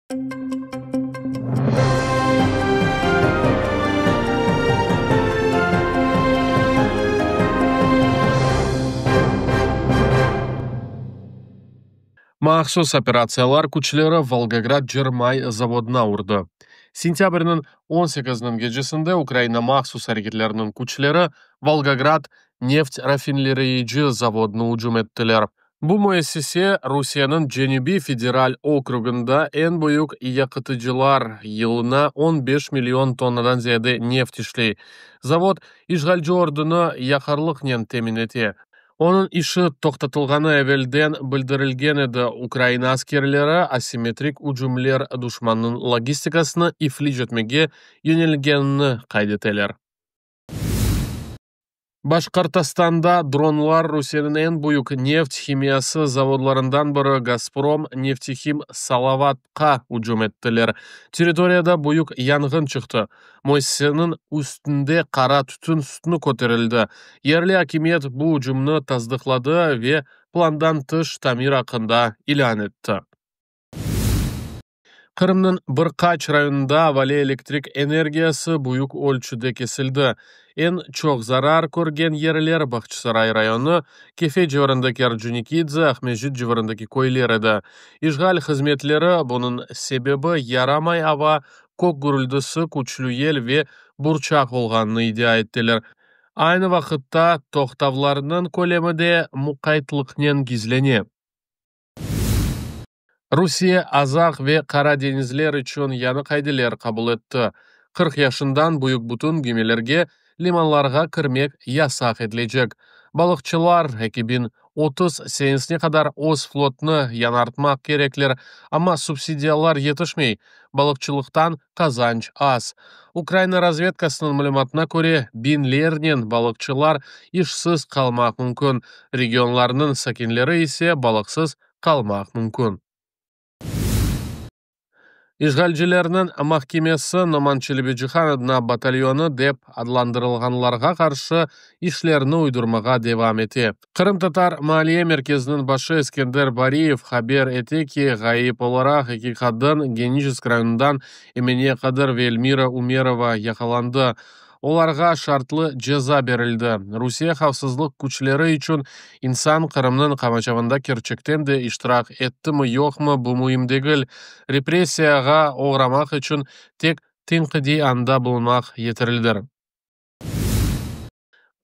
Махсус операциялар күчләре Волгоград җырмай заводына урды. Сентябрьнең 18 гечесендә Украина махсус хәрәкәтләренең күчләре Волгоград нефть рафинерийче заводны һуҗум иттеләр. Бу муассисә Русиянең Җәнүби федераль округында эн бөек якытычылар елына 15 миллион тоннадан зиядә нефть эшли. Завод ишгалчы ордыны якарлык нефть тәэмин итә. Onun işi toxtatılğanı əvvəldən bildirilgən idi. Ukrayna askerləri asimetrik hücumlar düşmanın logistikasını iflic etməyə yönəlgənini qayd etələr. Башкортостанда дронлар Русиянең эн бөек нефть химиясы заводларындан бiri Газпром нефтехим Салаватка һуҗум иттеләр. Территорияда бөек янгын чыкты. Муассисәнең үстендә кара түтен сөтне күтәрелде. Yerli хакимият бу һуҗумны тасдыклады ва пландан тыш тамир хакында илан итте. Кырымның bir kaç rayonunda avaliya elektrik energiyası büyük ölçüde kesildi. En çok zarar görgen yerler Bahçesaray rayonu, Kefe civarındaki Orjonikidze, Ahmejit civarındaki koylar edi. İşgal hizmetleri bunun sebebi yaramay hava, kok gürültüsü, güçlü yel ve burçak olganını iddia ettiler. Aynı vaqtda to'xtavlarning ko'lami de muqaytlıqnen gizlene. Rusiya Azaq ve Karadenizler için yanı qaydalar qabul etdi. 40 yaşından büyük bütün gemilerge limanlarga kirmek yasak edilecek. Balıkçılar 2030 senesine kadar o'z flotni yanartmak gerekler, ama subsidiyalar yetişmey. Balıkçılıktan kazanç az. Ukrayna razvedkasının malumatına göre binlerden balıkçılar işsiz kalmak mümkün. Regionlarının sakinleri ise balıksız kalmak mümkün. İşgalcilerinin mahkemesi Numan Çelebijihan adına batalyonu dep adlandırılganlarga karşı işlerini uydurmaga devam etti. Kırım Tatar Maliye Merkezi'nin başı Eskender Bariyev haber etti ki gayip olarak iki kadın Genijisk rayonundan Emine Kadir ve Elmira Umerova yakalandı. Olarga şartlı ceza berildi. Rusiya Xavfsızlık güçleri için insan Kırımның kamachawında gerçekten de iştirak etti mi yok mu bu mühim değil. Repressiyaga uğramak için tek tinqidi anda bulunmak yeterlidir.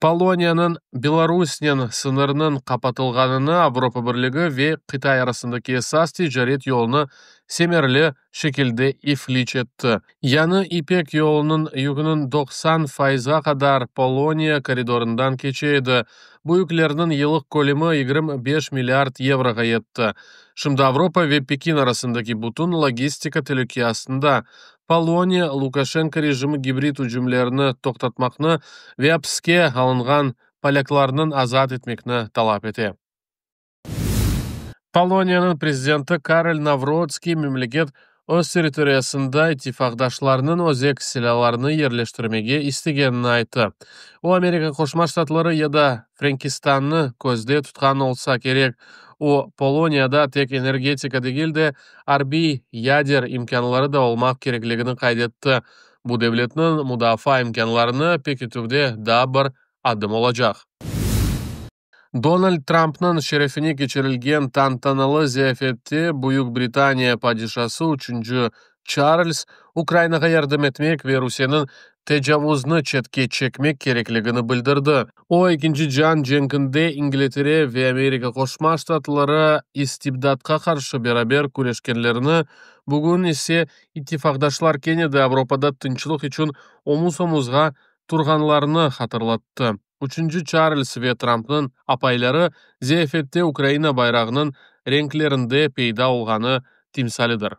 Poloniyanın Belarus'nin sınırının kapatılganını Avropa Birliği ve Kıtay arasındaki esas ticaret yolunu semerli şekilde iflic etti. Yani İpek yolunun yükünün 90%'a kadar Polonya koridorundan geçeydi. Bu yüklerinin yıllık kolimi 25 milyard euroga yetti. Şimdi Avropa ve Pekin arasındaki bütün logistika tehlikesinde Polonya Lukashenko rejimi gibrit hücumlarını toxtatmakni ve hapsga alıngan polyaklarning azat etmekni talab etdi. Poloniyanın prezidenti Karol Nawrocki memleket öz territoriyasında ittifaqdaşlarının özek silahlarını yerleştirmege istegenini aytdı. O Amerika Qo'shma Shtatlari ya da Frankistanni ko'zda tutgan olsa gerek. O Poloniyada tek energetika değil de harbiy yader imkonlari da olmak kerakligini qayd etdi. Bu devletning mudofaa imkonlarini bekituvde da bir adım olacak. Donald Trump'ның şerefine geçirilgen tantanalı ziyafeti Buyuk Britaniya padişası 3. Charles Ukraynaga yardım etmek ve Rusiyanın tecavüzünü chetga çekmek kerakligini bildirdi. O 2. Jan jenginde İngiltere ve Amerika Qo'shma Shtatlari istibdodga qarshi beraber kurashganlarini, bugun ise ittifaqdoshlar Keniyada Avropada tinchlik uchun omuz-omuzga turganlarini hatırlattı. 3. Charles ve Trump'ның apaylari ziyafetde Ukrayna bayrağının renklerinde peyda olganı timsalidir.